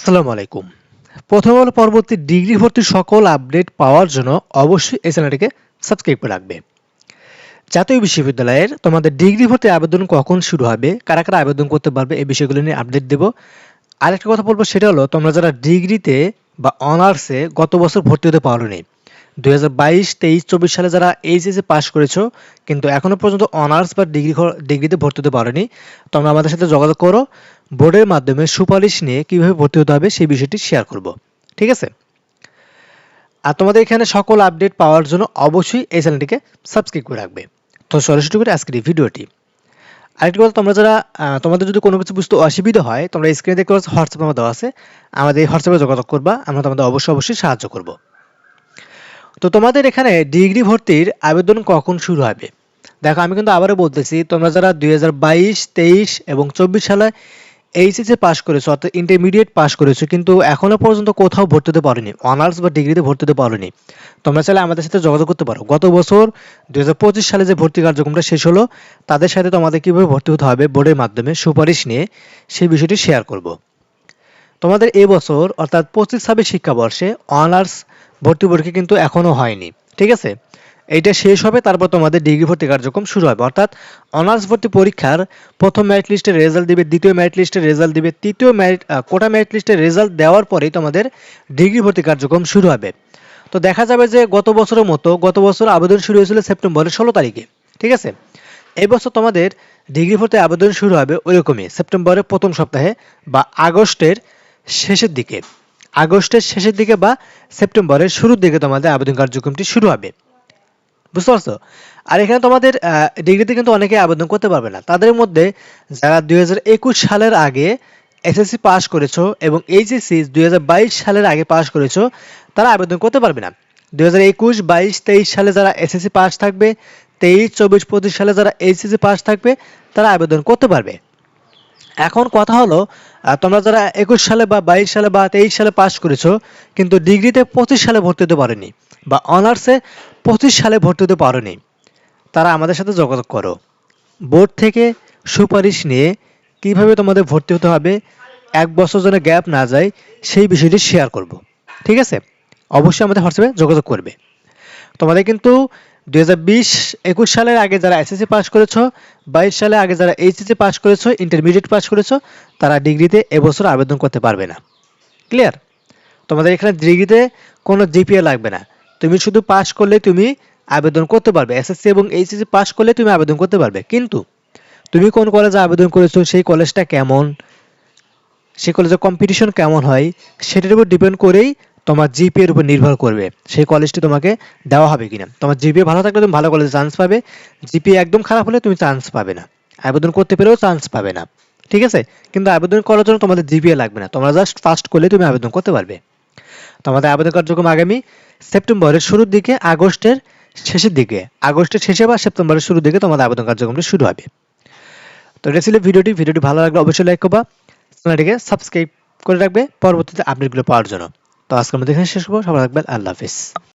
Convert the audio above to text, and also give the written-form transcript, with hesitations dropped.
আসসালামু আলাইকুম। প্রথম আলো পরবর্তী ডিগ্রি ভর্তির সকল আপডেট পাওয়ার জন্য অবশ্যই এই চ্যানেলটিকে সাবস্ক্রাইব করে রাখবে। জাতীয় বিশ্ববিদ্যালয়ের তোমাদের ডিগ্রি ভর্তি আবেদন কখন শুরু হবে, কারা কারা আবেদন করতে পারবে, এই বিষয়গুলো নিয়ে আপডেট দেব। আরেকটা কথা বলবো, সেটা হলো তোমরা যারা ডিগ্রিতে বা অনার্সে গত বছর ভর্তি হতে পারোনি, 2022, 23, 24 সালে যারা এইচএসএ পাস করেছো কিন্তু এখনো পর্যন্ত অনার্স বা ডিগ্রিতে ভর্তি হতে পারোনি, তোমরা আমাদের সাথে যোগাযোগ করো। বোর্ডের মাধ্যমে সুপারিশ নিয়ে কিভাবে ভর্তি হতে হবে সেই বিষয়টি শেয়ার করব। ঠিক আছে? আর তোমাদের এখানে সকল আপডেট পাওয়ার জন্য অবশ্যই এই চ্যানেলটিকে সাবস্ক্রাইব করে রাখবে। তো সরাসরি করে আজকের এই ভিডিওটি। আরেকটি কথা, তোমরা যারা তোমাদের যদি কোনো কিছু বুঝতে অসুবিধা হয়, তোমরা স্ক্রিনে দেখতে পাচ্ছ হোয়াটসঅ্যাপ নাম্বার দেওয়া আছে, আমাদের এই হোয়াটসঅ্যাপে যোগাযোগ করবা, আমরা তোমাদের অবশ্যই সাহায্য করব। তো তোমাদের এখানে ডিগ্রি ভর্তির আবেদন কখন শুরু হবে? দেখো, আমি কিন্তু আবারও বলতেছি, তোমরা যারা 2022, 23 এবং 24 সালে এইচএসএ পাস করেছো অর্থাৎ ইন্টারমিডিয়েট পাস করেছো কিন্তু এখনো পর্যন্ত কোথাও ভর্তি হতে পারোনি, অনার্স বা ডিগ্রিতে ভর্তি হতে পারোনি, তোমরা চাইলে আমাদের সাথে যোগাযোগ করতে পারো। গত বছর 2025 সালে যে ভর্তি কার্যক্রমটা শেষ হলো, তাদের সাথে তোমাদের কিভাবে ভর্তি হতে হবে বোর্ডের মাধ্যমে সুপারিশ নিয়ে সেই বিষয়টি শেয়ার করব। তোমাদের এই বছর অর্থাৎ 25-26 শিক্ষাবর্ষে অনার্স ভর্তি পরীক্ষা কিন্তু এখনো হয়নি। ঠিক আছে? এইটা শেষ হবে, তারপর তোমাদের ডিগ্রি ভর্তি কার্যক্রম শুরু হবে। অর্থাৎ অনার্স ভর্তি পরীক্ষার প্রথম মেরিট লিস্টের রেজাল্ট দিবে, দ্বিতীয় মেরিট লিস্টের রেজাল্ট দিবে, তৃতীয় কোটা মেরিট লিস্টের রেজাল্ট দেওয়ার পরেই তোমাদের ডিগ্রি ভর্তি কার্যক্রম শুরু হবে। তো দেখা যাবে যে গত বছরের মতো, গত বছর আবেদন শুরু হয়েছিল সেপ্টেম্বরের 16 তারিখে। ঠিক আছে? এই বছর তোমাদের ডিগ্রি ভর্তি আবেদন শুরু হবে ওইরকমই সেপ্টেম্বরের প্রথম সপ্তাহে বা আগস্টের শেষের দিকে বা সেপ্টেম্বরের শুরুর দিকে তোমাদের আবেদন কার্যক্রমটি শুরু হবে। বুঝতে পারছো? আর এখানে তোমাদের ডিগ্রিতে কিন্তু অনেকে আবেদন করতে পারবে না। তাদের মধ্যে যারা 2021 সালের আগে এসএসসি পাস করেছো এবং এইচএসসি 2022 সালের আগে পাস করেছো, তারা আবেদন করতে পারবে না। 2021, 22, 23 সালে যারা এসএসসি পাস থাকবে, 23, 24, 25 সালে যারা এইচএসসি পাস থাকবে, তারা আবেদন করতে পারবে। এখন কথা হলো, তোমরা যারা 21 সালে বা 22 সালে বা 23 সালে পাস করেছো কিন্তু ডিগ্রিতে 25 সালে ভর্তি হতে পারোনি বা অনার্সে 25 সালে ভর্তি হতে পারোনি, তারা আমাদের সাথে যোগাযোগ করো। বোর্ড থেকে সুপারিশ নিয়ে কিভাবে তোমাদের ভর্তি হতে হবে, এক বছর যেন গ্যাপ না যায় সেই বিষয়টি শেয়ার করব। ঠিক আছে? অবশ্যই আমাদের হোয়াটসঅ্যাপে যোগাযোগ করবে। তোমাদের কিন্তু 2020-21 সালের আগে যারা এসএসসি পাস করেছো, 22 সালে আগে যারা এইচএসসি পাস করেছো, ইন্টারমিডিয়েট পাস করেছো, তারা ডিগ্রিতে এবছর আবেদন করতে পারবে না। ক্লিয়ার? তোমাদের এখানে ডিগ্রিতে কোনো জিপিএ লাগবে না, তুমি শুধু পাস করলে তুমি আবেদন করতে পারবে। এসএসসি এবং এইচএসসি পাস করলে তুমি আবেদন করতে পারবে, কিন্তু তুমি কোন কলেজে আবেদন করেছো, সেই কলেজটা কেমন, সেই কলেজের কম্পিটিশন কেমন হয়, সেটার উপর ডিপেন্ড করেই তোমার জিপিএ এর উপর নির্ভর করবে সেই কলেজটি তোমাকে দেওয়া হবে কিনা। তোমার জিপিএ ভালো থাকলে তুমি ভালো কলেজে চান্স পাবে, জিপিএ একদম খারাপ হলে তুমি চান্স পাবে না, আবেদন করতে পেরেও চান্স পাবে না। ঠিক আছে? কিন্তু আবেদন করার জন্য তোমাদের জিপিএ লাগবে না, তোমরা জাস্ট ফার্স্ট করলে তুমি আবেদন করতে পারবে। তোমাদের আবেদন কার্যক্রম আগামী সেপ্টেম্বরের শুরুর দিকে, আগস্টের শেষে বা সেপ্টেম্বরের শুরুর দিকে তোমাদের আবেদন কার্যক্রমটি শুরু হবে। তো এটা ছিল ভিডিওটি ভালো লাগলে অবশ্যই লাইক করবা, চ্যানেলটিকে সাবস্ক্রাইব করে রাখবে পরবর্তীতে আপডেটগুলো পাওয়ার জন্য। তো আজকের মধ্যে এখানে শেষ করবো। সবাই থাকবেন, আল্লাহ হাফিজ।